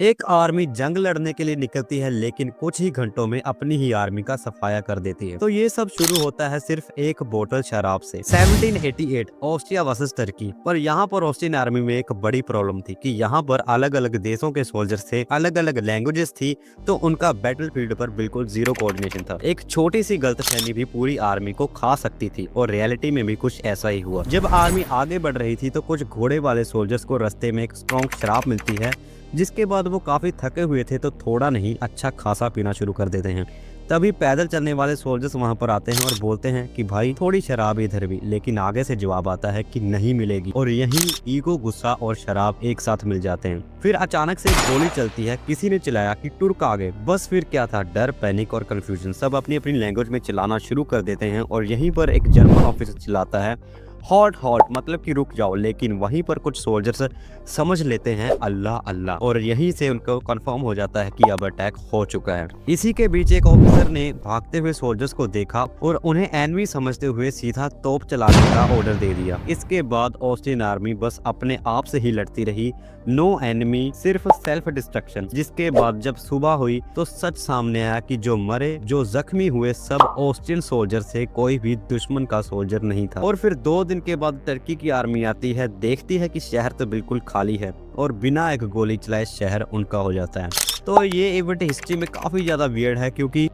एक आर्मी जंग लड़ने के लिए निकलती है लेकिन कुछ ही घंटों में अपनी ही आर्मी का सफाया कर देती है। तो ये सब शुरू होता है सिर्फ एक बोतल शराब से। 1788 ऑस्ट्रिया वर्सेस टर्की। पर यहाँ पर ऑस्ट्रियन आर्मी में एक बड़ी प्रॉब्लम थी कि यहाँ पर अलग अलग देशों के सोल्जर्स थे, अलग अलग लैंग्वेजेस थी, तो उनका बैटल फील्ड पर बिल्कुल जीरो कोऑर्डिनेशन था। एक छोटी सी गलतफहमी भी पूरी आर्मी को खा सकती थी और रियलिटी में भी कुछ ऐसा ही हुआ। जब आर्मी आगे बढ़ रही थी तो कुछ घोड़े वाले सोल्जर्स को रास्ते में एक स्ट्रॉन्ग शराब मिलती है, जिसके बाद वो काफी थके हुए थे तो थोड़ा नहीं अच्छा खासा पीना शुरू कर देते हैं। तभी पैदल चलने वाले सोल्जर्स वहां पर आते हैं और बोलते हैं कि भाई थोड़ी शराब इधर भी, लेकिन आगे से जवाब आता है कि नहीं मिलेगी और यही ईगो, गुस्सा और शराब एक साथ मिल जाते हैं। फिर अचानक से गोली चलती है, किसी ने चिल्लाया कि तुर्क आ गए। बस फिर क्या था, डर, पैनिक और कंफ्यूजन। सब अपनी अपनी लैंग्वेज में चिल्लाना शुरू कर देते हैं और यहीं पर एक जर्मन ऑफिसर चिल्लाता है हॉट हॉट, मतलब कि रुक जाओ। लेकिन वहीं पर कुछ सोल्जर्स समझ लेते हैं अल्लाह अल्लाह, और यहीं से उनको कंफर्म हो जाता है कि अब अटैक हो चुका है। इसी के बीच एक ऑफिसर ने भागते हुए सोल्जर्स को देखा और उन्हें एनिमी समझते हुए सीधा तोप चलाने का ऑर्डर दे दिया। इसके बाद ऑस्ट्रियन आर्मी बस अपने आप से ही लड़ती रही, नो एनिमी, सिर्फ सेल्फ डिस्ट्रक्शन। जिसके बाद जब सुबह हुई तो सच सामने आया कि जो मरे, जो जख्मी हुए, सब ऑस्ट्रियन सोल्जर थे, कोई भी दुश्मन का सोल्जर नहीं था। और फिर 2 दिन के बाद टर्की की आर्मी आती है, देखती है कि शहर तो बिल्कुल खाली है और बिना एक गोली चलाए शहर उनका हो जाता है। तो ये इवेंट हिस्ट्री में काफी ज्यादा वियर्ड है, क्योंकि